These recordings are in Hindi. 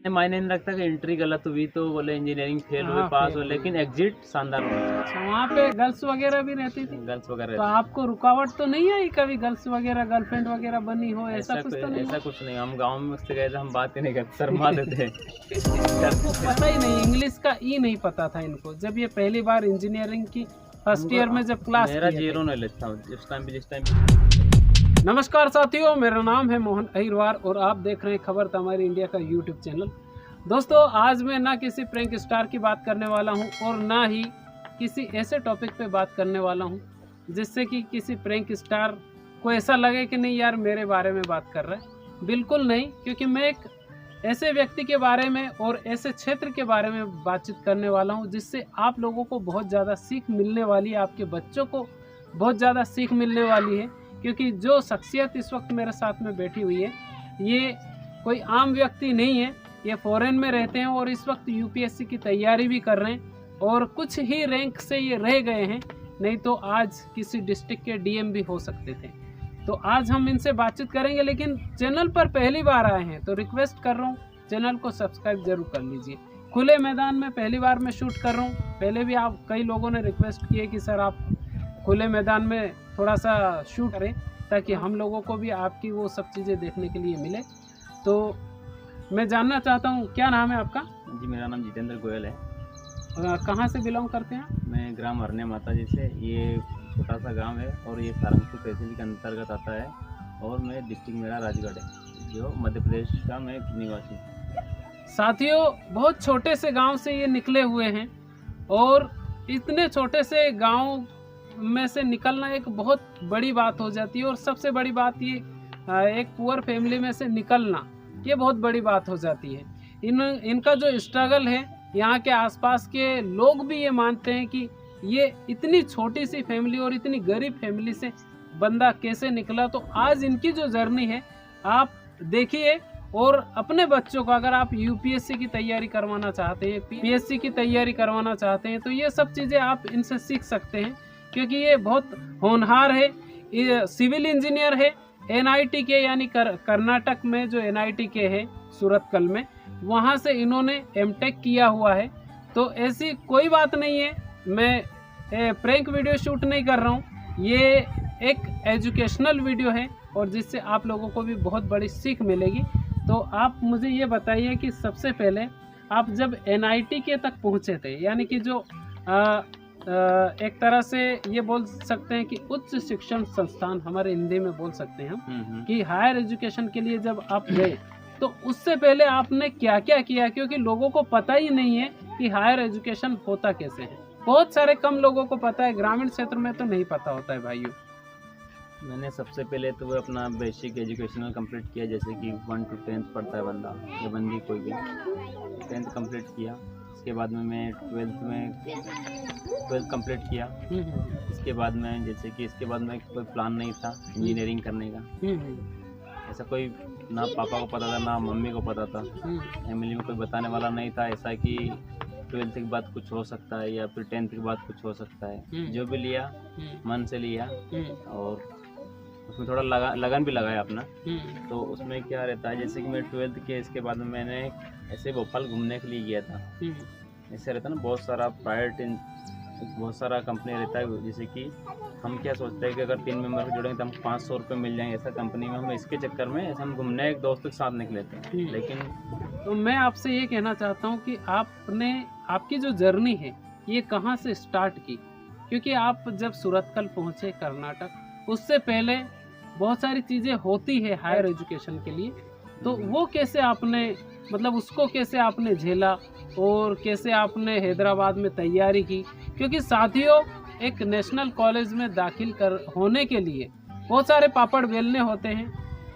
मायने नहीं रखता कि एंट्री गलत हुई तो बोले इंजीनियरिंग फेल हुए हाँ, पास फेल हो, हुए। लेकिन एग्जिट शानदार होना अच्छा, वहाँ पे गर्ल्स वगैरह भी रहती थी? चाहिए। गर्ल्स वगैरह तो रहती आपको रुकावट तो नहीं आई कभी, गर्ल्स वगैरह गर्लफ्रेंड वगैरह बनी हो, थी। ऐसा कुछ तो नहीं? ऐसा कुछ नहीं, हम गाँव में उससे गए थे, हम बात ही नहीं करते, शर्माते थे। इनको डरते थे। पता ही नहीं, इंग्लिश का ई नहीं पता था इनको, जब ये पहली बार इंजीनियरिंग की फर्स्ट ईयर में जब क्लास मेरा किए थे। जीरो नॉलेज था जिस टाइम नमस्कार साथियों, मेरा नाम है मोहन अहिरवार और आप देख रहे हैं खबर तमारी इंडिया का यूट्यूब चैनल। दोस्तों, आज मैं ना किसी प्रैंक स्टार की बात करने वाला हूं और ना ही किसी ऐसे टॉपिक पे बात करने वाला हूं जिससे कि किसी प्रैंक स्टार को ऐसा लगे कि नहीं यार मेरे बारे में बात कर रहा है। बिल्कुल नहीं, क्योंकि मैं एक ऐसे व्यक्ति के बारे में और ऐसे क्षेत्र के बारे में बातचीत करने वाला हूं जिससे आप लोगों को बहुत ज़्यादा सीख मिलने वाली है, आपके बच्चों को बहुत ज़्यादा सीख मिलने वाली है। क्योंकि जो शख्सियत इस वक्त मेरे साथ में बैठी हुई है, ये कोई आम व्यक्ति नहीं है। ये फॉरेन में रहते हैं और इस वक्त यूपीएससी की तैयारी भी कर रहे हैं और कुछ ही रैंक से ये रह गए हैं, नहीं तो आज किसी डिस्ट्रिक्ट के डीएम भी हो सकते थे। तो आज हम इनसे बातचीत करेंगे, लेकिन चैनल पर पहली बार आए हैं तो रिक्वेस्ट कर रहा हूँ चैनल को सब्सक्राइब जरूर कर लीजिए। खुले मैदान में पहली बार मैं शूट कर रहा हूँ। पहले भी आप कई लोगों ने रिक्वेस्ट की है कि सर आप खुले मैदान में थोड़ा सा शूट करें ताकि हम लोगों को भी आपकी वो सब चीज़ें देखने के लिए मिले। तो मैं जानना चाहता हूँ, क्या नाम है आपका? जी, मेरा नाम जितेंद्र गोयल है। कहाँ से बिलोंग करते हैं आप? मैं ग्राम हरने माता जी से, ये छोटा सा गांव है और ये सारंगपुर तहसील के अंतर्गत आता है और मैं डिस्ट्रिक्ट मेरा राजगढ़ है, जो मध्य प्रदेश का मैं निवासी हूँ। साथियों, बहुत छोटे से गांव से ये निकले हुए हैं और इतने छोटे से गांव में से निकलना एक बहुत बड़ी बात हो जाती है। और सबसे बड़ी बात ये एक पुअर फैमिली में से निकलना, ये बहुत बड़ी बात हो जाती है। इनका जो स्ट्रगल है, यहाँ के आसपास के लोग भी ये मानते हैं कि ये इतनी छोटी सी फैमिली और इतनी गरीब फैमिली से बंदा कैसे निकला। तो आज इनकी जो जर्नी है आप देखिए, और अपने बच्चों को अगर आप यूपीएससी की तैयारी करवाना चाहते हैं, पीएससी की तैयारी करवाना चाहते हैं, तो ये सब चीज़ें आप इनसे सीख सकते हैं। क्योंकि ये बहुत होनहार है, ये सिविल इंजीनियर है, एनआईटी के यानी कर्नाटक में जो एनआईटी के है सूरतकल में, वहाँ से इन्होंने एमटेक किया हुआ है। तो ऐसी कोई बात नहीं है, मैं प्रैंक वीडियो शूट नहीं कर रहा हूँ, ये एक एजुकेशनल वीडियो है और जिससे आप लोगों को भी बहुत बड़ी सीख मिलेगी। तो आप मुझे ये बताइए कि सबसे पहले आप जब एनआईटी के तक पहुँचे थे, यानी कि जो एक तरह से ये बोल सकते हैं कि उच्च शिक्षण संस्थान, हमारे हिंदी में बोल सकते हैं हम, कि हायर एजुकेशन के लिए जब आप गए तो उससे पहले आपने क्या क्या किया? क्योंकि लोगों को पता ही नहीं है कि हायर एजुकेशन होता कैसे है। बहुत सारे कम लोगों को पता है, ग्रामीण क्षेत्र में तो नहीं पता होता है भाइयों। मैंने सबसे पहले तो वो अपना बेसिक एजुकेशनल कंप्लीट किया, जैसे कि 1 to 10th पढ़ता है बंदा या बंदी कोई भी, 10th कंप्लीट किया। इसके बाद में मैं 12th कंप्लीट किया। इसके बाद में जैसे कि इसके बाद में कोई प्लान नहीं था इंजीनियरिंग करने का, ऐसा कोई ना पापा को पता था ना मम्मी को पता था, फैमिली में कोई बताने वाला नहीं था ऐसा कि 12th के बाद कुछ हो सकता है या फिर 10th के बाद कुछ हो सकता है। जो भी लिया मन से लिया और उसमें थोड़ा लगन भी लगाया अपना। तो उसमें क्या रहता है, जैसे कि मैं 12th के इसके बाद में मैंने ऐसे भोपाल घूमने के लिए गया था। ऐसे रहता है ना, बहुत सारा प्राइवेट बहुत सारा कंपनी रहता है, जैसे कि हम क्या सोचते हैं कि अगर 3 मेंबर को जोड़ेंगे तो हम 500 रुपये मिल जाएंगे, ऐसा कंपनी में हम इसके चक्कर में ऐसे हम घूमने एक दोस्त के साथ निकले थे। लेकिन तो मैं आपसे ये कहना चाहता हूँ कि आपकी जो जर्नी है ये कहाँ से स्टार्ट की? क्योंकि आप जब सूरतकल पहुँचे कर्नाटक, उससे पहले बहुत सारी चीज़ें होती है हायर एजुकेशन के लिए, तो वो कैसे आपने, मतलब उसको कैसे आपने झेला और कैसे आपने हैदराबाद में तैयारी की? क्योंकि साथियों, एक नेशनल कॉलेज में दाखिल होने के लिए बहुत सारे पापड़ बेलने होते हैं।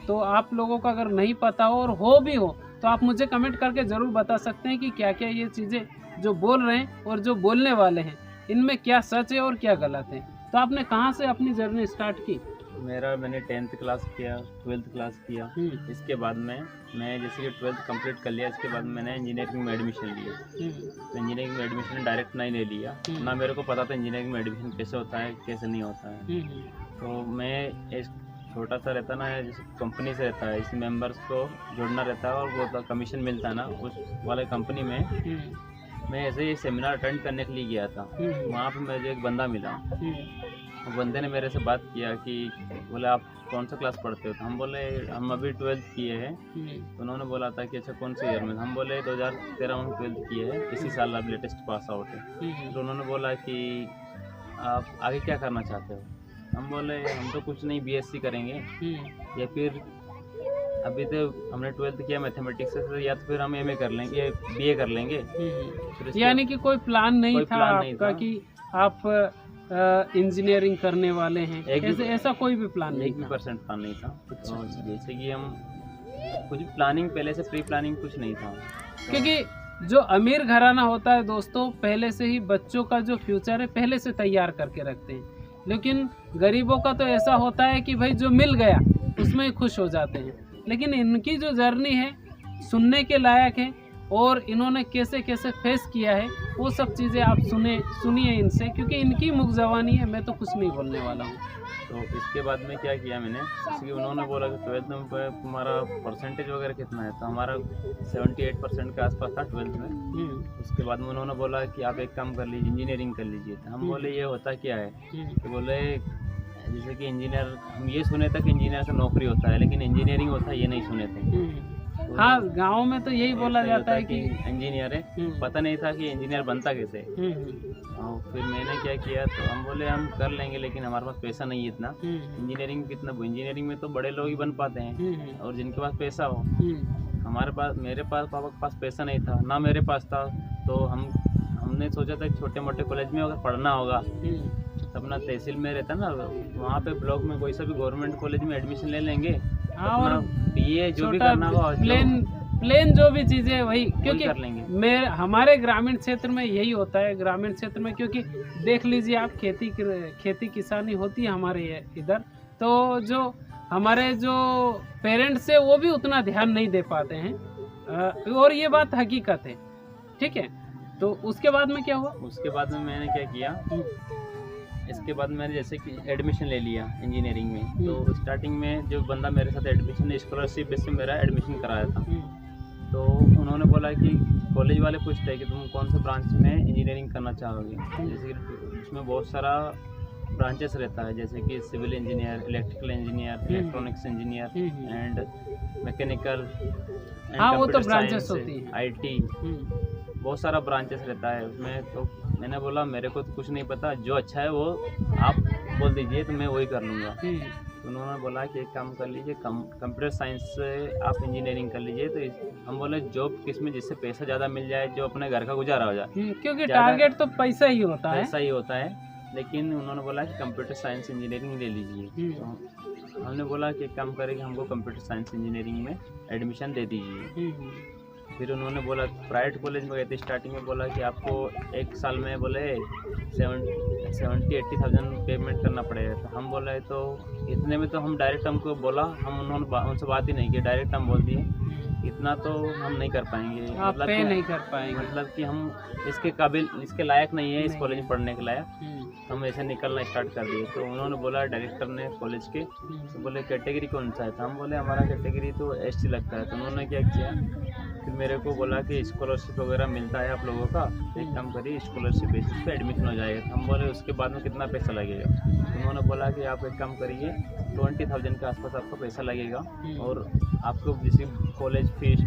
तो आप लोगों को अगर नहीं पता हो और हो भी हो तो आप मुझे कमेंट करके ज़रूर बता सकते हैं कि क्या क्या ये चीज़ें जो बोल रहे हैं और जो बोलने वाले हैं, इनमें क्या सच है और क्या गलत है। तो आपने कहाँ से अपनी जर्नी स्टार्ट की? मैंने 10th क्लास किया, 12th क्लास किया। इसके बाद में मैं जैसे कि 12th कंप्लीट कर लिया, इसके बाद मैंने इंजीनियरिंग में एडमिशन लिया। तो इंजीनियरिंग में एडमिशन डायरेक्ट नहीं ले लिया, ना मेरे को पता था इंजीनियरिंग में एडमिशन कैसे होता है कैसे नहीं होता है। तो मैं छोटा सा रहता ना, जैसे कंपनी से रहता है, इस मेंबर्स को जोड़ना रहता है और वो तो कमीशन मिलता है ना, उस वाले कंपनी में मैं ऐसे ही सेमिनार अटेंड करने के लिए गया था। वहाँ पे मुझे एक बंदा मिला, वो बंदे ने मेरे से बात किया कि बोले आप कौन सा क्लास पढ़ते हो, तो हम बोले हम अभी 12th किए हैं। तो उन्होंने बोला था कि अच्छा कौन से ईयर में, हम बोले 2013 में 12th किए हैं, इसी साल अब लेटेस्ट पास आउट है। तो उन्होंने बोला कि आप आगे क्या करना चाहते हो, हम बोले हम तो कुछ नहीं, BSc करेंगे या फिर अभी तो हमने 12th किया मैथमेटिक्स से, या तो फिर हम MA कर लेंगे, BA कर लेंगे। यानी कि कोई प्लान नहीं था आपका कि आप इंजीनियरिंग करने वाले हैं, ऐसा कोई भी प्लान नहीं था? 1% प्लान नहीं था। तो जैसे कि हम कुछ प्लानिंग पहले से, प्री प्लानिंग कुछ नहीं था। क्योंकि जो अमीर घराना होता है दोस्तों, पहले से ही बच्चों का जो फ्यूचर है पहले से तैयार करके रखते हैं, लेकिन गरीबों का तो ऐसा होता है कि भाई जो मिल गया उसमें ही खुश हो जाते हैं। लेकिन इनकी जो जर्नी है सुनने के लायक है, और इन्होंने कैसे कैसे फेस किया है वो सब चीज़ें आप सुनिए इनसे, क्योंकि इनकी मुख जबानी है, मैं तो कुछ नहीं बोलने वाला हूँ। तो इसके बाद में क्या किया मैंने, जैसे कि उन्होंने बोला कि 12th में तुम्हारा परसेंटेज वगैरह कितना है, तो हमारा 78% के आसपास था 12th में। उसके बाद में उन्होंने बोला कि आप एक काम कर लीजिए, इंजीनियरिंग कर लीजिए। तो हम बोले ये होता क्या है, तो बोले जैसे कि इंजीनियर, हम ये सुने थे कि इंजीनियर से नौकरी होता है, लेकिन इंजीनियरिंग होता है ये नहीं सुने थे। तो हाँ, गांव में तो यही बोला जाता है कि इंजीनियर है, पता नहीं था कि इंजीनियर बनता कैसे। और फिर मैंने क्या किया, तो हम बोले हम कर लेंगे, लेकिन हमारे पास पैसा नहीं है इतना। इंजीनियरिंग कितना, इंजीनियरिंग में तो बड़े लोग ही बन पाते हैं और जिनके पास पैसा हो। हमारे पास, मेरे पास, पापा के पास पैसा नहीं था, ना मेरे पास था। तो हमने सोचा था कि छोटे मोटे कॉलेज में अगर पढ़ना होगा तो अपना तहसील में रहता ना, वहाँ पे ब्लॉक में कोई सा भी गवर्नमेंट कॉलेज में एडमिशन ले लेंगे। हाँ, और BA जो भी करना होगा, प्लेन जो भी चीज़ें वही, क्योंकि कर लेंगे। हमारे ग्रामीण क्षेत्र में यही होता है। ग्रामीण क्षेत्र में क्योंकि देख लीजिए आप, खेती किसानी होती है हमारे इधर, तो जो हमारे जो पेरेंट्स है वो भी उतना ध्यान नहीं दे पाते हैं, और ये बात हकीकत है। ठीक है, तो उसके बाद में क्या हुआ? उसके बाद में मैंने क्या किया, इसके बाद मैंने जैसे कि एडमिशन ले लिया इंजीनियरिंग में। तो स्टार्टिंग में जो बंदा मेरे साथ एडमिशन, स्कॉलरशिप बेस पे मेरा एडमिशन कराया था, तो उन्होंने बोला कि कॉलेज वाले पूछते हैं कि तुम कौन से ब्रांच में इंजीनियरिंग करना चाहोगे। जैसे कि उसमें बहुत सारा ब्रांचेस रहता है, जैसे कि civil engineer, electrical engineer, electronics engineer and mechanical, हाँ वो तो ब्रांचेस होती हैं, IT, बहुत सारा ब्रांचेस रहता है उसमें। तो मैंने बोला मेरे को तो कुछ नहीं पता, जो अच्छा है वो आप बोल दीजिए तो मैं वही कर लूँगा। तो उन्होंने बोला कि एक काम कर लीजिए, कंप्यूटर साइंस से आप इंजीनियरिंग कर लीजिए। तो हम बोले जॉब किस में, जिससे पैसा ज़्यादा मिल जाए, जो अपने घर का गुजारा हो जाए, क्योंकि टारगेट तो पैसा ही होता है। पैसा ही होता है। लेकिन उन्होंने बोला कि कंप्यूटर साइंस इंजीनियरिंग ले लीजिए। तो हमने बोला कि एक काम करेंगे, हमको कंप्यूटर साइंस इंजीनियरिंग में एडमिशन दे दीजिए। फिर उन्होंने बोला प्राइवेट कॉलेज में गए थे, स्टार्टिंग में बोला कि आपको एक साल में बोले 70-80,000 पेमेंट करना पड़ेगा। तो हम बोले तो इतने में तो हम डायरेक्ट, हमको बोला, उन्होंने उनसे बात ही नहीं की, डायरेक्ट हम बोल दिए इतना तो हम नहीं कर पाएंगे, मतलब पे नहीं कर पाएंगे, मतलब कि हम इसके काबिल, इसके लायक नहीं है इस कॉलेज में पढ़ने के लायक। हम ऐसे निकलना स्टार्ट कर दिए। तो उन्होंने बोला डायरेक्टर ने कॉलेज के, तो बोले कैटेगरी कौन सा है, तो हम बोले हमारा कैटेगरी तो ST लगता है। तो उन्होंने क्या किया, फिर मेरे को बोला कि स्कॉलरशिप वगैरह मिलता है आप लोगों का, एक काम करिए स्कॉलरशिप बेसिस पे एडमिशन हो जाएगा। तो हम बोले उसके बाद में कितना पैसा लगेगा। तो उन्होंने बोला कि आप एक काम करिए 20,000 के आसपास आपको पैसा लगेगा, और आपको जैसे कॉलेज फीस,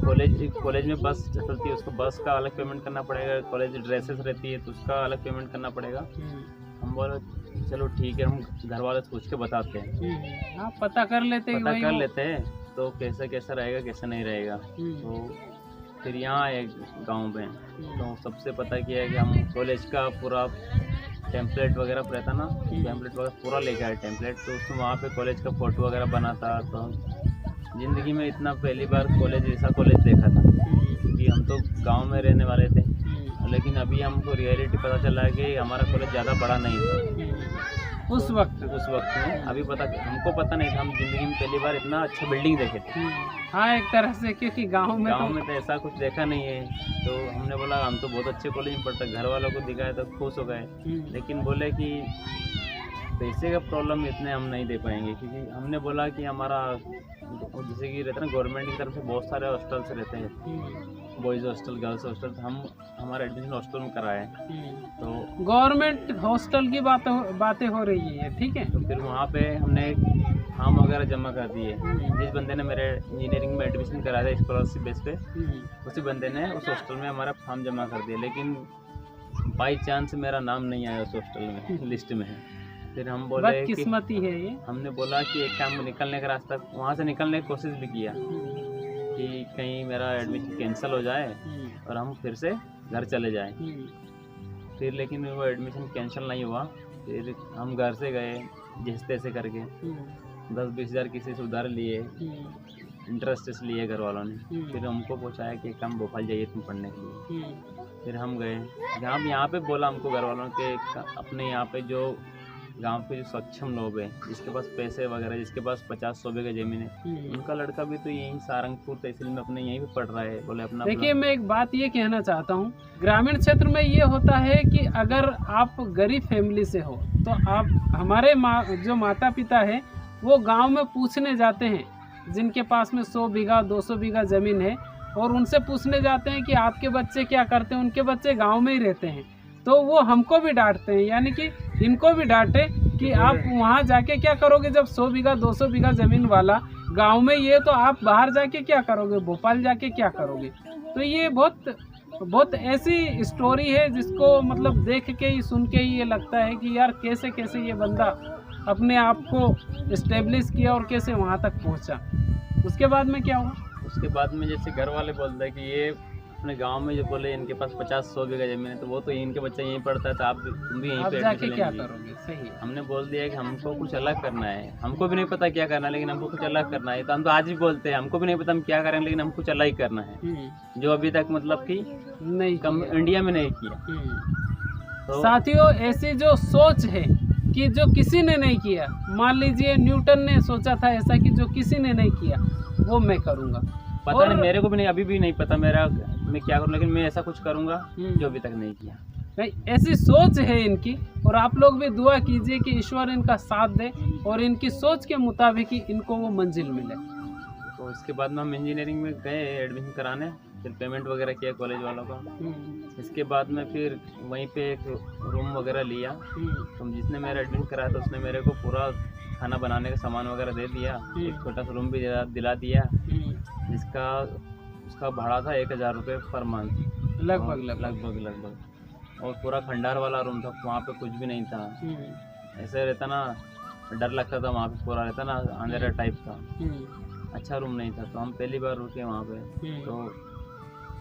कॉलेज में बस चलती है उसको बस का अलग पेमेंट करना पड़ेगा, कॉलेज ड्रेसेस रहती है तो उसका अलग पेमेंट करना पड़ेगा। हम बोले चलो ठीक है, हम घर वालों से पूछ के बताते हैं। हाँ, पता कर लेते हैं तो कैसा रहेगा कैसा नहीं रहेगा। तो फिर यहाँ आए गांव में, तो सबसे पता किया है कि हम कॉलेज का पूरा टेम्पलेट वगैरह रहता ना, टेम्पलेट वगैरह पूरा लेके आए टेम्पलेट। तो उसमें वहाँ पे कॉलेज का फ़ोटो वगैरह बना था। तो ज़िंदगी में इतना पहली बार ऐसा कॉलेज देखा था, क्योंकि हम तो गांव में रहने वाले थे, लेकिन अभी हमको रियलिटी पता चला कि हमारा कॉलेज ज़्यादा बड़ा नहीं था उस वक्त में। अभी हमको पता नहीं था, हम ज़िंदगी में पहली बार इतना अच्छा बिल्डिंग देखे थे। हाँ, एक तरह से, क्योंकि गांव में तो ऐसा कुछ देखा नहीं है। तो हमने बोला हम तो बहुत अच्छे कॉलेज में पढ़ते, घर वालों को दिखाया तो खुश हो गए। लेकिन बोले कि पैसे का प्रॉब्लम इतने हम नहीं दे पाएंगे, क्योंकि हमने बोला कि हमारा जैसे कि रहता है ना, गवर्नमेंट की तरफ से बहुत सारे हॉस्टल्स रहते हैं, बॉयज़ हॉस्टल, गर्ल्स हॉस्टल, हम हमारा एडमिशन हॉस्टल में कराए। तो गवर्नमेंट हॉस्टल की बातें हो रही है, ठीक है। तो फिर वहाँ पे हमने फॉर्म वगैरह जमा कर दिए। जिस बंदे ने मेरे इंजीनियरिंग में एडमिशन कराया था स्कॉलरशिप बेस पे, उसी बंदे ने उस हॉस्टल में हमारा फॉर्म जमा कर दिया, लेकिन बाई चांस मेरा नाम नहीं आया उस हॉस्टल में, लिस्ट में है। फिर हम बोले कि किस्मती है ये। हमने बोला कि एक काम निकलने का रास्ता, वहाँ से निकलने की कोशिश भी किया कि कहीं मेरा एडमिशन कैंसिल हो जाए और हम फिर से घर चले जाएं। फिर लेकिन वो एडमिशन कैंसिल नहीं हुआ। फिर हम घर से गए जिस तैसे करके 10-20 हज़ार किसी से उधार लिए, इंटरेस्ट से लिए घर वालों ने। फिर हमको पहुँचाया कि काम भोपाल जाइए तुम पढ़ने के लिए। फिर हम गए, जहाँ यहाँ पे बोला हमको घर वालों के, अपने यहाँ पे जो गांव के जो सक्षम लोग हैं, जिसके पास पैसे वगैरह, जिसके पास 50-100 बीघा जमीन है, उनका लड़का भी तो यहीं सारंगपुर तहसील में अपने यहीं पे पढ़ रहा है। बोले अपना देखिए, मैं एक बात ये कहना चाहता हूँ, ग्रामीण क्षेत्र में ये होता है कि अगर आप गरीब फैमिली से हो तो आप, हमारे जो माता पिता है वो गाँव में पूछने जाते हैं, जिनके पास में 100 बीघा 200 बीघा ज़मीन है, और उनसे पूछने जाते हैं कि आपके बच्चे क्या करते हैं। उनके बच्चे गांव में ही रहते हैं, तो वो हमको भी डांटते हैं, यानी कि इनको भी डांटे कि आप वहां जाके क्या करोगे, जब 100 बीघा 200 बीघा ज़मीन वाला गांव में ये, तो आप बाहर जाके क्या करोगे, भोपाल जाके क्या करोगे। तो ये बहुत ऐसी स्टोरी है जिसको मतलब देख के ही, सुन के ही ये लगता है कि यार कैसे कैसे ये बंदा अपने आप को इस्टेब्लिश किया और कैसे वहाँ तक पहुँचा। उसके बाद में क्या हुआ? उसके बाद में जैसे घर वाले बोलते हैं कि ये अपने गांव में जो बोले इनके पास 50-100 बीघा जमीन है, तो वो तो इनके बच्चा यहीं पढ़ता है, तो आप तुम भी यहीं पे जाके क्या करोगे। सही है। हमने बोल दिया कि हमको कुछ अलग करना है, हमको भी नहीं पता क्या करना है, लेकिन हमको कुछ अलग करना है। तो हम तो आज भी बोलते हैं हमको भी नहीं पता हम क्या करेंगे, लेकिन हमको कुछ अलग ही करना है, जो अभी तक मतलब कि नहीं इंडिया में नहीं किया। तो साथियों, ऐसी जो सोच है कि जो किसी ने नहीं किया, मान लीजिए न्यूटन ने सोचा था ऐसा कि जो किसी ने नहीं किया वो मैं करूँगा। पता नहीं, मेरे को भी नहीं, अभी भी नहीं पता मैं क्या करूँ, लेकिन मैं ऐसा कुछ करूँगा जो अभी तक नहीं किया। नहीं, ऐसी सोच है इनकी, और आप लोग भी दुआ कीजिए कि ईश्वर इनका साथ दे और इनकी सोच के मुताबिक ही इनको वो मंजिल मिले। तो इसके बाद में हम इंजीनियरिंग में गए एडमिशन कराने, फिर पेमेंट वगैरह किया कॉलेज वालों का। इसके बाद में फिर वहीं पे एक रूम वगैरह लिया। तो जिसने मेरा एडमिशन कराया था उसने मेरे को पूरा खाना बनाने का सामान वगैरह दे दिया, एक छोटा सा रूम भी दिला दिया, जिसका उसका भाड़ा था 1000 रुपये पर मंथ लगभग। और पूरा खंडार वाला रूम था, वहाँ पे कुछ भी नहीं था। ऐसे रहता ना, डर लगता था वहाँ पे, पूरा रहता ना अंधेरा टाइप का, अच्छा रूम नहीं था। तो हम पहली बार रुके वहाँ पे, तो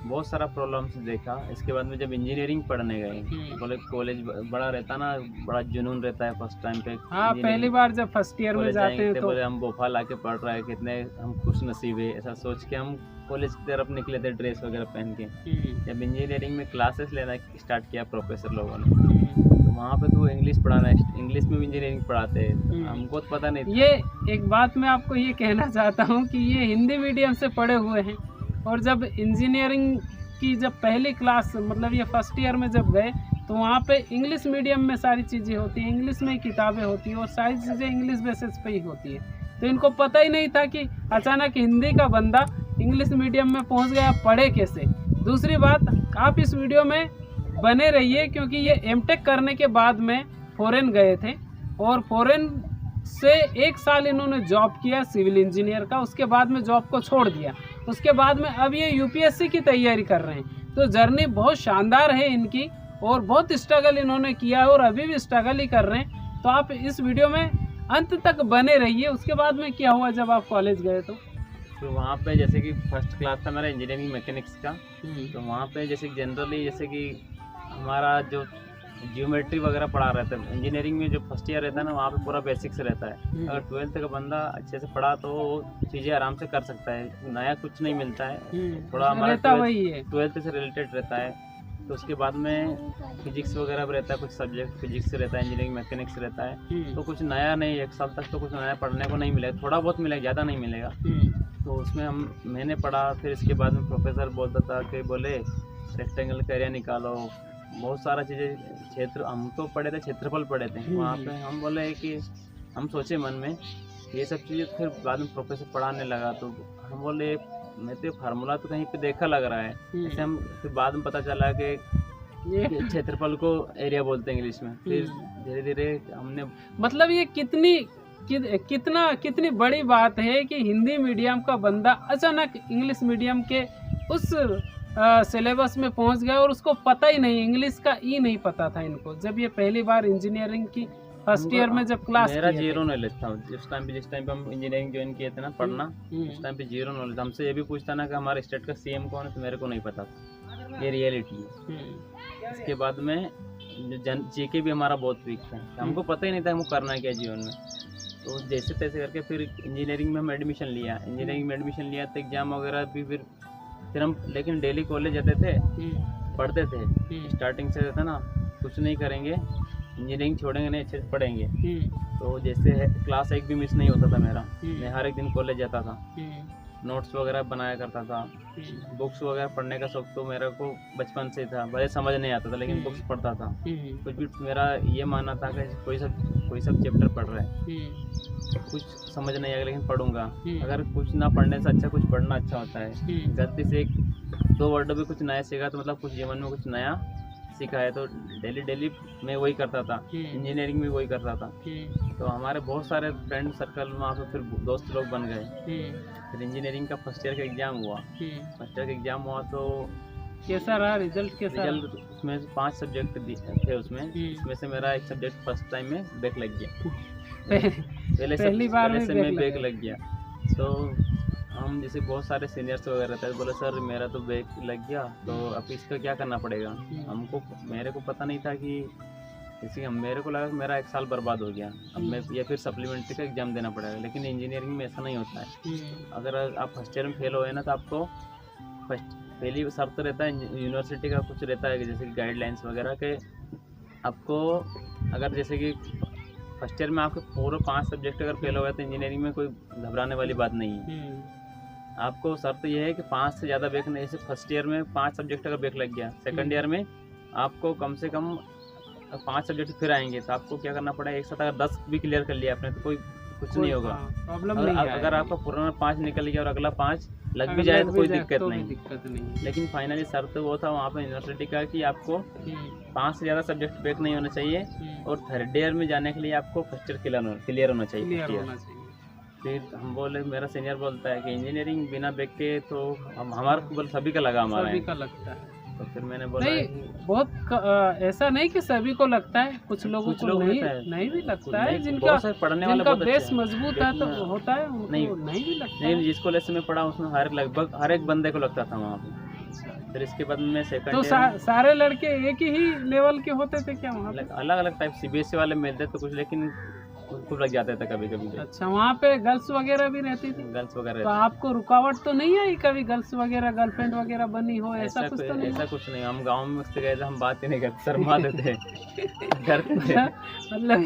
बहुत सारा प्रॉब्लम्स देखा। इसके बाद में जब इंजीनियरिंग पढ़ने गए, बोले कॉलेज बड़ा रहता ना, बड़ा जुनून रहता है फर्स्ट टाइम पे। हाँ, पहली बार जब फर्स्ट ईयर में जाते हैं तो बोले हम भोपाल आके पढ़ रहे हैं, कितने हम खुश नसीब है, ऐसा सोच के हम कॉलेज की तरफ निकले थे ड्रेस वगैरह पहन के। जब इंजीनियरिंग में क्लासेस लेना स्टार्ट किया प्रोफेसर लोगों ने, तो वहाँ पे तो इंग्लिश पढ़ाना, इंग्लिश में भी इंजीनियरिंग पढ़ाते हैं, हमको तो पता नहीं था। ये एक बात मैं आपको ये कहना चाहता हूँ कि ये हिंदी मीडियम से पढ़े हुए हैं, और जब इंजीनियरिंग की जब पहली क्लास, मतलब ये फर्स्ट ईयर में जब गए, तो वहाँ पे इंग्लिश मीडियम में सारी चीज़ें होती हैं, इंग्लिश में ही किताबें होती हैं और सारी चीज़ें इंग्लिश बेसिस पे ही होती है। तो इनको पता ही नहीं था कि अचानक हिंदी का बंदा इंग्लिश मीडियम में पहुँच गया, पढ़े कैसे। दूसरी बात, आप इस वीडियो में बने रहिए, क्योंकि ये एमटेक करने के बाद में फ़ॉरेन गए थे, और फ़ॉरेन से 1 साल इन्होंने जॉब किया सिविल इंजीनियर का। उसके बाद में जॉब को छोड़ दिया, उसके बाद में अब ये यूपीएससी की तैयारी कर रहे हैं। तो जर्नी बहुत शानदार है इनकी, और बहुत स्ट्रगल इन्होंने किया है और अभी भी स्ट्रगल ही कर रहे हैं। तो आप इस वीडियो में अंत तक बने रहिए। उसके बाद में क्या हुआ जब आप कॉलेज गए? तो वहाँ पे जैसे कि फर्स्ट क्लास था मेरा इंजीनियरिंग मैकेनिक्स का, तो वहाँ पे जैसे जनरली जैसे कि हमारा जो जियोमेट्री वगैरह पढ़ा रहता है इंजीनियरिंग में, जो फर्स्ट ईयर रहता है ना, वहाँ पे पूरा बेसिक्स रहता है। अगर 12th का बंदा अच्छे से पढ़ा तो चीज़ें आराम से कर सकता है, नया कुछ नहीं मिलता है, थोड़ा हमारा 12th से रिलेटेड रहता है। तो उसके बाद में फिजिक्स वगैरह भी रहता है, कुछ सब्जेक्ट फिजिक्स से रहता है, इंजीनियरिंग मैकेनिक्स रहता है। तो कुछ नया नहीं, 1 साल तक तो कुछ नया पढ़ने को नहीं मिलेगा, थोड़ा बहुत मिलेगा, ज़्यादा नहीं मिलेगा। तो उसमें मैंने पढ़ा। फिर इसके बाद में प्रोफेसर बोलता था कि बोले रेक्टेंगल का एरिया निकालो, बहुत सारा चीज़ें क्षेत्र, हम तो पढ़े थे क्षेत्रफल पढ़े थे वहाँ पे, हम बोले कि हम सोचे मन में ये सब चीज़ें, फिर बाद में प्रोफेसर पढ़ाने लगा तो हम बोले मैं तो फार्मूला तो कहीं पे देखा लग रहा है, ऐसे हम फिर बाद में पता चला कि ये क्षेत्रफल को एरिया बोलते हैं इंग्लिश में। फिर धीरे धीरे हमने, मतलब ये कितनी बड़ी बात है कि हिंदी मीडियम का बंदा अचानक इंग्लिश मीडियम के उस सिलेबस में पहुंच गया और उसको पता ही नहीं, इंग्लिश का ई नहीं पता था इनको। जब ये पहली बार इंजीनियरिंग की फर्स्ट ईयर में जब क्लास, मेरा जीरो नॉलेज था जिस टाइम पे हम इंजीनियरिंग ज्वाइन किए थे ना पढ़ना, उस टाइम पे जीरो नॉलेज। हमसे ये भी पूछता ना कि हमारे स्टेट का सीएम कौन है, तो मेरे को नहीं पता था, ये रियलिटी है। इसके बाद में जीके भी हमारा बहुत वीक था, हमको पता ही नहीं था हमको करना क्या जीवन में। तो जैसे तैसे करके फिर इंजीनियरिंग में हम एडमिशन लिया, तो एग्ज़ाम वगैरह भी फिर हम, लेकिन डेली कॉलेज जाते थे, पढ़ते थे। स्टार्टिंग से रहता ना कुछ नहीं करेंगे, इंजीनियरिंग छोड़ेंगे नहीं, अच्छे से पढ़ेंगे। तो जैसे क्लास 1 भी मिस नहीं होता था मेरा, मैं हर एक दिन कॉलेज जाता था, नोट्स वगैरह बनाया करता था। बुक्स वगैरह पढ़ने का शौक तो मेरे को बचपन से था, भले समझ नहीं आता था लेकिन बुक्स पढ़ता था। कुछ भी मेरा ये मानना था कि कोई सब चैप्टर पढ़ रहा है, कुछ समझ नहीं आएगा लेकिन पढ़ूंगा। अगर कुछ ना पढ़ने से अच्छा कुछ पढ़ना अच्छा होता है। गलती से 1-2 वर्ड भी कुछ नया सीखा तो मतलब कुछ जीवन में कुछ नया सीखा है। तो डेली मैं वही करता था, इंजीनियरिंग में वही करता था। तो हमारे बहुत सारे फ्रेंड सर्कल वहाँ पे फिर दोस्त लोग बन गए। फिर इंजीनियरिंग का फर्स्ट ईयर का एग्ज़ाम हुआ तो कैसा रहा रिजल्ट? उसमें 5 सब्जेक्ट थे उसमें, इसमें से मेरा एक सब्जेक्ट फर्स्ट टाइम में बैक लग गया। पहली बार से मैं बैक लग गया। तो हम जैसे बहुत सारे सीनियर्स वगैरह थे, बोले सर मेरा तो बैक लग गया, तो अब इसका क्या करना पड़ेगा। मेरे को पता नहीं था कि जैसे मेरे को लगा कि मेरा 1 साल बर्बाद हो गया, अब मैं या फिर सप्लीमेंट्री का एग्ज़ाम देना पड़ेगा। लेकिन इंजीनियरिंग में ऐसा नहीं होता है। अगर आप फर्स्ट ईयर में फेल हुए ना तो आपको पहली शर्त रहता है यूनिवर्सिटी का, कुछ रहता है जैसे कि गाइडलाइंस वगैरह के, आपको अगर जैसे कि फर्स्ट ईयर में आपके पूरे 5 सब्जेक्ट अगर फेल हो गए तो इंजीनियरिंग में कोई घबराने वाली बात नहीं है। आपको शर्त यह है कि 5 से ज़्यादा बैक नहीं। जैसे फर्स्ट ईयर में 5 सब्जेक्ट अगर बैक लग गया, सेकंड ईयर में आपको कम से कम 5 सब्जेक्ट फिर आएंगे, तो आपको क्या करना पड़ेगा, एक साथ अगर 10 भी क्लियर कर लिया आपने तो कुछ नहीं होगा, प्रॉब्लम नहीं है। अगर आपका पुराना 5 निकल गया और अगला 5 लग भी जाए तो कोई दिक्कत नहीं। लेकिन फाइनली शर्त वो था वहाँ पर यूनिवर्सिटी का कि आपको 5 से ज़्यादा सब्जेक्ट बैक नहीं होना चाहिए, और थर्ड ईयर में जाने के लिए आपको फर्स्ट ईयर क्लियर होना चाहिए। फिर हम बोले, मेरा सीनियर बोलता है कि इंजीनियरिंग बिना बैक के तो हमारा सभी का लगा, हमारा सभी का लगता है। तो फिर मैंने बोला नहीं, बहुत ऐसा नहीं कि सभी को लगता है, कुछ लोगों को नहीं भी लगता है। जिनका पढ़ने वाला बेस मजबूत है तो होता है, नहीं भी लगता है। जिस कॉलेज में पढ़ा उसमें लगभग हर एक बंदे को लगता था वहाँ पे। फिर इसके बाद में सेकंड तो सारे लड़के एक ही लेवल के होते थे क्या वहाँ? अलग अलग टाइप सीबीएसई वाले मिलते तो कुछ, लेकिन खूब लग जाते थे कभी कभी। अच्छा, वहाँ पे गर्ल्स वगैरह भी रहती थी? गर्ल्स वगैरह। तो आपको रुकावट तो नहीं आई कभी, गर्ल्स वगैरह गर्लफ्रेंड वगैरह बनी हो? ऐसा कुछ तो नहीं? ऐसा कुछ नहीं, हम गाँव में उससे गए थे, हम बात ही नहीं करते, शर्मा देते मतलब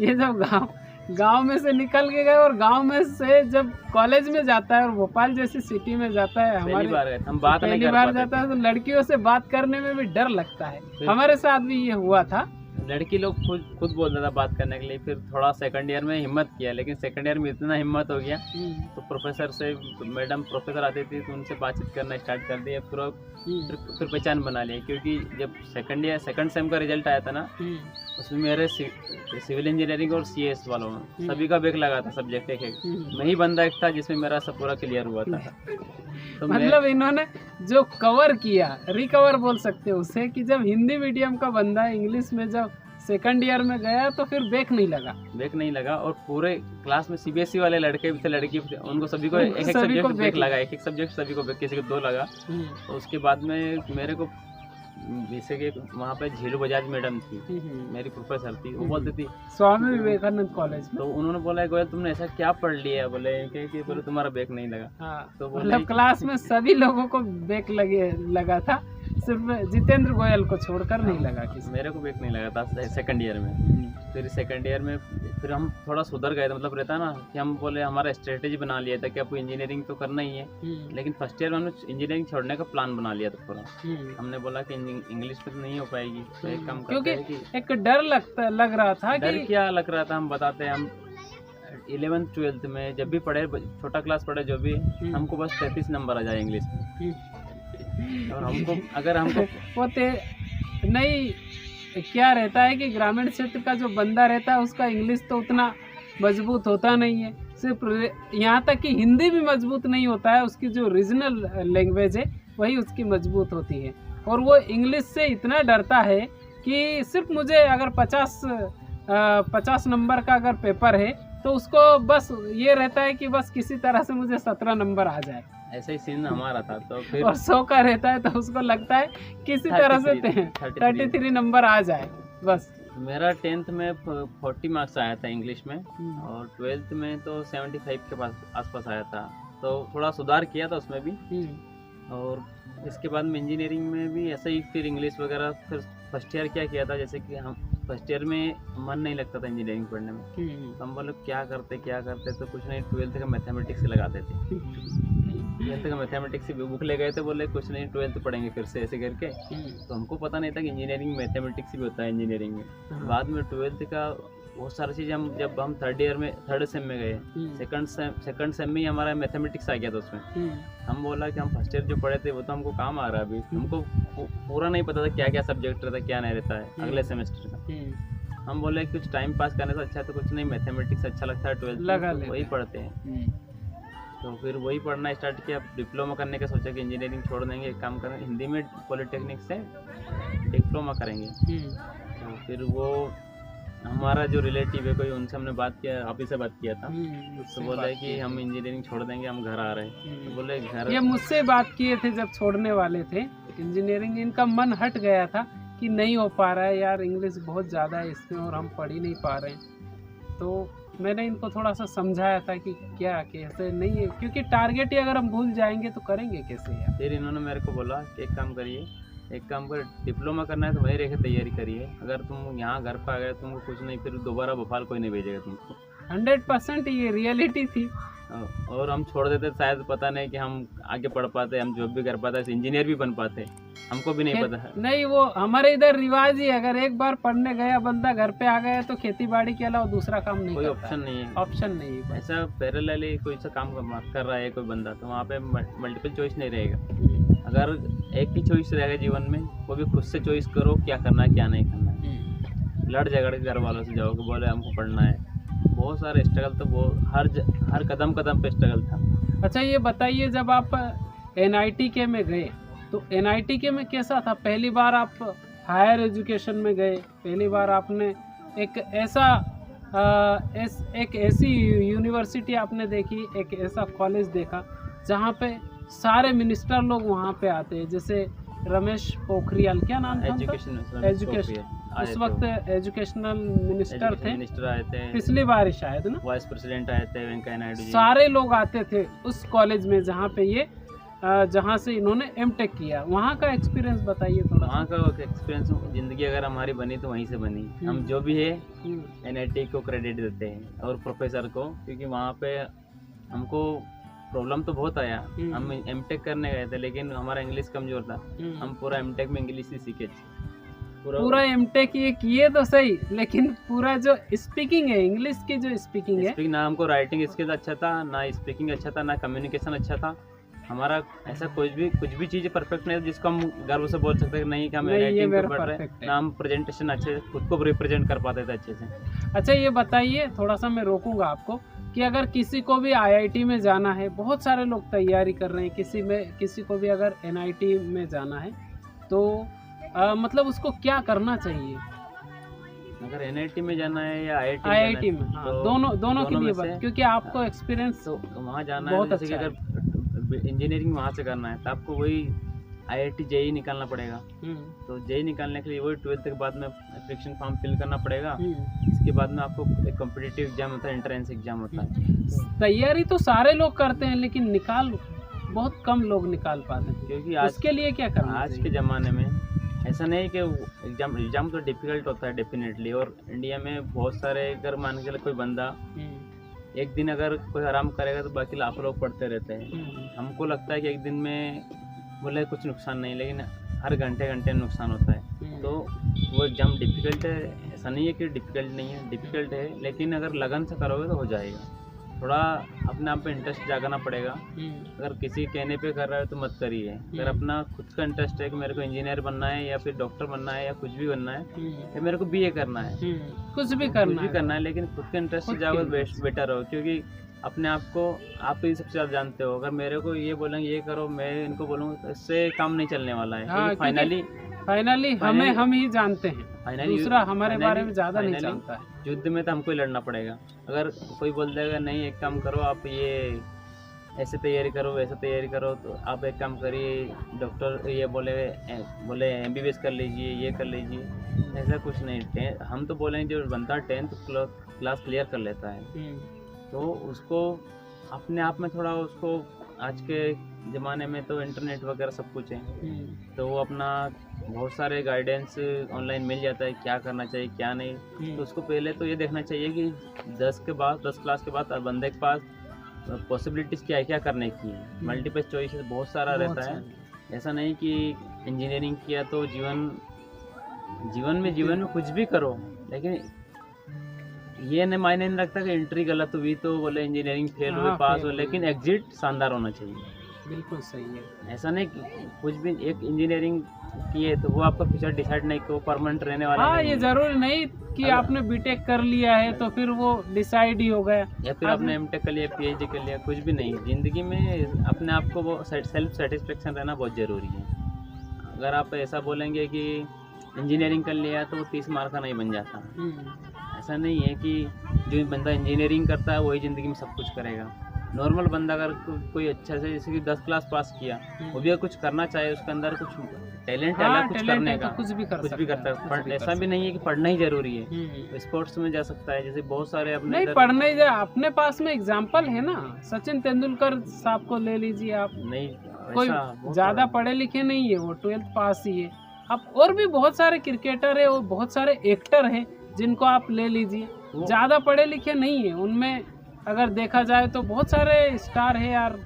ये जब गांव में से निकल के गए और गांव में से जब कॉलेज में जाता है और भोपाल जैसी सिटी में जाता है, हमारी पहली बार जाता है तो लड़कियों से बात करने में भी डर लगता है। हमारे साथ भी ये हुआ था, लड़की लोग खुद बोलता था बात करने के लिए। फिर थोड़ा सेकंड ईयर में हिम्मत किया, लेकिन सेकंड ईयर में इतना हिम्मत हो गया तो प्रोफेसर से, मैडम प्रोफेसर आती थी तो उनसे बातचीत करना स्टार्ट कर दिया। फिर पहचान बना लिया, क्योंकि जब सेकंड सेम का रिजल्ट आया था ना, उसमें मेरे सिविल इंजीनियरिंग और सीएस वालों में सभी का बैक लगा था सब्जेक्ट एक। मैं ही बंदा एक था जिसमें मेरा सब पूरा क्लियर हुआ था। तो मतलब इन्होंने जो कवर किया, रिकवर बोल सकते हो उसे, कि जब हिंदी मीडियम का बंदा इंग्लिश में जब सेकंड ईयर में गया तो फिर बैक नहीं लगा। और पूरे क्लास में सीबीएसई वाले लड़के भी थे, लड़की भी थे, उनको सभी को एक सब्जेक्ट बैक लगा, एक सब्जेक्ट सभी को बैक, किसी को 2 लगा। तो उसके बाद में मेरे को जैसे कि वहाँ पे झीलू बजाज मैडम थी, मेरी प्रोफेसर थी, वो बोलती थी स्वामी विवेकानंद कॉलेज में, तो उन्होंने बोला गोयल तुमने ऐसा क्या पढ़ लिया, बोले कि बोले तुम्हारा बैक नहीं लगा। तो मतलब क्लास में सभी लोगों को बैक लगा था, सिर्फ जितेंद्र गोयल को छोड़कर नहीं लगा। मेरे को बैक नहीं लगा था सेकंड ईयर में। फिर सेकंड ईयर में फिर हम थोड़ा सुधर गए थे, मतलब रहता ना कि हम बोले हमारा स्ट्रेटेजी बना लिया था कि आपको इंजीनियरिंग तो करना ही है, लेकिन फर्स्ट ईयर में हमने इंजीनियरिंग छोड़ने का प्लान बना लिया था पूरा। हमने बोला कि इंग्लिश में तो नहीं हो पाएगी, तो एक काम करते हैं कि एक डर लग रहा था। डर क्या लग रहा था, हम बताते हैं, हम 11th 12th में जब भी पढ़े, छोटा क्लास पढ़े जो भी, हमको बस 33 नंबर आ जाए इंग्लिश में। और हमको अगर हमको वो नहीं, क्या रहता है कि ग्रामीण क्षेत्र का जो बंदा रहता है उसका इंग्लिश तो उतना मजबूत होता नहीं है, सिर्फ यहाँ तक कि हिंदी भी मजबूत नहीं होता है, उसकी जो रीजनल लैंग्वेज है वही उसकी मजबूत होती है। और वो इंग्लिश से इतना डरता है कि सिर्फ मुझे अगर 50 नंबर का अगर पेपर है तो उसको बस ये रहता है कि बस किसी तरह से मुझे 17 नंबर आ जाए। ऐसा ही सीन हमारा था। तो फिर और 100 का रहता है तो उसको लगता है किसी तरह से 33 नंबर आ जाए बस। मेरा 10th में 40 मार्क्स आया था इंग्लिश में, और 12th में तो 75 के आसपास आया था, तो थोड़ा सुधार किया था उसमें भी। और इसके बाद में इंजीनियरिंग में भी ऐसा ही फिर इंग्लिश वगैरह। फिर फर्स्ट ईयर क्या किया था, जैसे कि हम फर्स्ट ईयर में मन नहीं लगता था इंजीनियरिंग पढ़ने में, तो हम बोले क्या करते तो कुछ नहीं, 12th का मैथमेटिक्स से लगाते थे। 12th का मैथमेटिक्स की बुक ले गए थे, बोले कुछ नहीं 12th पढ़ेंगे फिर से ऐसे करके। तो हमको पता नहीं था कि इंजीनियरिंग मैथमेटिक्स भी होता है इंजीनियरिंग में। बाद में 12th का बहुत सारी चीज़ हम जब हम थर्ड सेम में गए, सेकंड सेम में ही हमारा मैथमेटिक्स आ गया था उसमें। हम बोला कि हम फर्स्ट ईयर जो पढ़े थे वो तो हमको काम आ रहा है, अभी हमको पूरा नहीं पता था क्या क्या सब्जेक्ट रहता है क्या नहीं रहता है अगले सेमेस्टर का। हम बोले कुछ टाइम पास करने से अच्छा है तो कुछ नहीं, मैथमेटिक्स अच्छा लगता है 12th में, तो वही पढ़ते हैं। तो फिर वही पढ़ना स्टार्ट किया। डिप्लोमा करने का सोचा कि इंजीनियरिंग छोड़ देंगे, एक काम करेंगे हिंदी में पॉलिटेक्निक से डिप्लोमा करेंगे। तो फिर वो हमारा जो रिलेटिव है कोई, उनसे हमने बात किया, आप ही से बात किया था, तो बोला है कि हम इंजीनियरिंग छोड़ देंगे, हम घर आ रहे हैं। तो बोले घर, ये मुझसे बात किए थे जब छोड़ने वाले थे इंजीनियरिंग, इनका मन हट गया था कि नहीं हो पा रहा है यार, इंग्लिश बहुत ज़्यादा है इसमें और हम पढ़ ही नहीं पा रहे हैं। तो मैंने इनको थोड़ा सा समझाया था कि क्या कैसे नहीं है, क्योंकि टारगेट ही अगर हम भूल जाएंगे तो करेंगे कैसे यार। फिर इन्होंने मेरे को बोला कि एक काम करिए, एक काम कर, डिप्लोमा करना है तो वहीं रह के तैयारी करिए, अगर तुम यहाँ घर पर आ गए तुमको कुछ नहीं, फिर दोबारा भोपाल कोई नहीं भेजेगा तुमको। 100% ये रियलिटी थी। और हम छोड़ देते शायद, पता नहीं कि हम आगे पढ़ पाते, हम जॉब भी कर पाते, इंजीनियर भी बन पाते, हमको भी नहीं पता है। नहीं, वो हमारे इधर रिवाज ही, अगर एक बार पढ़ने गया बंदा घर पे आ गया तो खेती बाड़ी के अलावा दूसरा काम नहीं, कोई ऑप्शन नहीं है। ऑप्शन नहीं है। ऐसा पैरेलली कोई सा काम कर रहा है कोई बंदा, तो वहाँ पे मल्टीपल चॉइस नहीं रहेगा। अगर एक ही चॉइस रहेगा जीवन में, वो भी खुद से चॉइस करो क्या करना है क्या नहीं करना है। लड़ झगड़ के घर वालों से जाओगे, बोले हमको पढ़ना है, बहुत सारे स्ट्रगल, तो वो हर कदम पे स्ट्रगल था। अच्छा ये बताइए, जब आप NITK में गए तो NITK में कैसा था? पहली बार आप हायर एजुकेशन में गए, पहली बार आपने एक ऐसी यूनिवर्सिटी आपने देखी, एक ऐसा कॉलेज देखा जहाँ पे सारे मिनिस्टर लोग वहाँ पे आते हैं, जैसे रमेश पोखरियाल, क्या नाम था? एजुकेशन उस वक्त एजुकेशनल मिनिस्टर थे, आए थे पिछली बार शायद ना, वाइस प्रेसिडेंट आए थे वेंकैया नायडू जी। सारे लोग आते थे उस कॉलेज में जहाँ पे ये जहाँ से इन्होंने M.Tech किया। वहाँ का एक्सपीरियंस बताइए थोड़ा। वहाँ का एक्सपीरियंस, जिंदगी अगर हमारी बनी तो वहीं से बनी। हम जो भी है NIT को क्रेडिट देते हैं और प्रोफेसर को, क्योंकि वहाँ पे हमको प्रॉब्लम तो बहुत आया। हम M.Tech करने गए थे लेकिन हमारा इंग्लिश कमजोर था, हम पूरा M.Tech में इंग्लिश ही सीखे थे। पूरा M.Tech ये किए तो सही, लेकिन पूरा जो स्पीकिंग है, इंग्लिश की जो स्पीकिंग है, ना हमको राइटिंग स्किल अच्छा था, ना स्पीकिंग अच्छा था, ना कम्युनिकेशन अच्छा था। हमारा ऐसा कुछ भी चीज़ परफेक्ट नहीं है जिसको हम गर्व से बोल सकते हैं नहीं कि हम NIT में पढ़ रहे हैं। ना हम प्रेजेंटेशन अच्छे खुद को रिप्रेजेंट कर पाते थे अच्छे से। अच्छा ये बताइए, थोड़ा सा मैं रोकूंगा आपको, कि अगर किसी को भी IIT में जाना है, बहुत सारे लोग तैयारी कर रहे हैं, किसी को भी अगर NIT में जाना है तो मतलब उसको क्या करना चाहिए? अगर NIT में जाना है या IIT में, हाँ, तो दोनों के लिए बात, क्योंकि आपको एक्सपीरियंस तो वहाँ जाना है, जैसे कि अगर इंजीनियरिंग वहाँ से करना है तो आपको वही IIT JEE निकालना पड़ेगा। तो JEE निकालने के लिए वही 12th के बाद में एप्लीकेशन फॉर्म फिल करना पड़ेगा। इसके बाद में आपको एक कॉम्पिटिटिव एग्जाम होता है, एंट्रेंस एग्जाम होता है। तैयारी तो सारे लोग करते हैं लेकिन बहुत कम लोग निकाल पाते हैं, क्योंकि उसके लिए क्या करना आज के ज़माने में ऐसा नहीं है कि एग्जाम तो डिफिकल्ट होता है डेफिनेटली, और इंडिया में बहुत सारे, अगर मान के चलो कोई बंदा एक दिन अगर कोई आराम करेगा तो बाकी लाखों लोग पढ़ते रहते हैं। हमको लगता है कि एक दिन में बोले कुछ नुकसान नहीं, लेकिन हर घंटे घंटे नुकसान होता है। तो वो एग्ज़ाम डिफ़िकल्ट है, ऐसा नहीं है कि डिफ़िकल्ट नहीं है, डिफ़िकल्ट है, लेकिन अगर लगन से करोगे तो हो जाएगा। थोड़ा अपने आप पे इंटरेस्ट जागना पड़ेगा। अगर किसी कहने पे कर रहा है तो मत करिए। अगर अपना खुद का इंटरेस्ट है कि मेरे को इंजीनियर बनना है या फिर डॉक्टर बनना है या कुछ भी बनना है या मेरे को बीए करना है, कुछ भी करना है, लेकिन खुद का इंटरेस्ट से जाओ बेटर हो, क्योंकि अपने आप को आप ही सबसे ज़्यादा जानते हो। अगर मेरे को ये बोलेंगे ये करो, मैं इनको बोलूँगा तो इससे काम नहीं चलने वाला है। हाँ, फाइनली हम ही जानते हैं, दूसरा हमारे बारे में ज़्यादा नहीं जानता है। युद्ध में तो हमको ही लड़ना पड़ेगा। अगर कोई बोल देगा नहीं एक काम करो, आप ये ऐसे तैयारी करो वैसे तैयारी करो, तो आप एक काम करिए डॉक्टर ये बोले एमबीबीएस कर लीजिए, ये कर लीजिए, ऐसा कुछ नहीं। हम तो बोलेंगे जो बनता 10th क्लास क्लियर कर लेता है तो उसको अपने आप में थोड़ा, उसको आज के ज़माने में तो इंटरनेट वगैरह सब कुछ है, तो वो अपना बहुत सारे गाइडेंस ऑनलाइन मिल जाता है, क्या करना चाहिए क्या नहीं। तो उसको पहले तो ये देखना चाहिए कि 10 क्लास के बाद बंदे के पास पॉसिबिलिटीज़ क्या है, क्या करने की है। मल्टीपल चॉइस बहुत सारा रहता है। ऐसा नहीं कि इंजीनियरिंग किया तो जीवन में कुछ भी करो, लेकिन ये नहीं मायने नहीं रखता कि एंट्री गलत हुई तो बोले इंजीनियरिंग फेल हुए पास हो, लेकिन एग्जिट शानदार होना चाहिए। बिल्कुल सही है। ऐसा नहीं कुछ भी एक इंजीनियरिंग किए तो वो आपका फ्यूचर डिसाइड नहीं कि वो परमानेंट रहने वाला नहीं। ये जरूरी नहीं कि आपने बीटेक कर लिया है तो फिर वो डिसाइड ही हो गया, या फिर आपने एमटेक कर लिया, पीएचडी कर लिया, कुछ भी नहीं। जिंदगी में अपने आप को वो सेल्फ सेटिस्फेक्शन रहना बहुत ज़रूरी है। अगर आप ऐसा बोलेंगे कि इंजीनियरिंग कर लिया तो वो 30 मार्क का नहीं बन जाता। ऐसा नहीं है कि जो बंदा इंजीनियरिंग करता है वही ज़िंदगी में सब कुछ करेगा। नॉर्मल बंदा अगर कोई अच्छा से, जैसे कि 10 क्लास पास किया, वो भी अगर कुछ करना चाहे, उसके अंदर कुछ टैलेंट है कुछ करने का, कुछ भी करता है। ऐसा भी नहीं है कि पढ़ना ही जरूरी है, स्पोर्ट्स में जा सकता है। जैसे बहुत सारे अपने नहीं पढ़ने ही अपने पास में एग्जाम्पल है ना, सचिन तेंदुलकर साहब को ले लीजिए आप। नहीं कोई ज़्यादा पढ़े लिखे नहीं है, वो 12th पास ही है। अब और भी बहुत सारे क्रिकेटर है और बहुत सारे एक्टर हैं जिनको आप ले लीजिए, ज़्यादा पढ़े लिखे नहीं है। उनमें अगर देखा जाए तो बहुत सारे स्टार है यार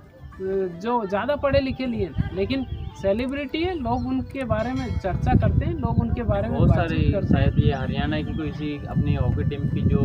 जो ज़्यादा पढ़े लिखे लिए, लेकिन सेलिब्रिटी है, लोग उनके बारे में चर्चा करते हैं, लोग उनके बारे में बहुत सारे। शायद ये हरियाणा की कोई अपनी हॉकी टीम की जो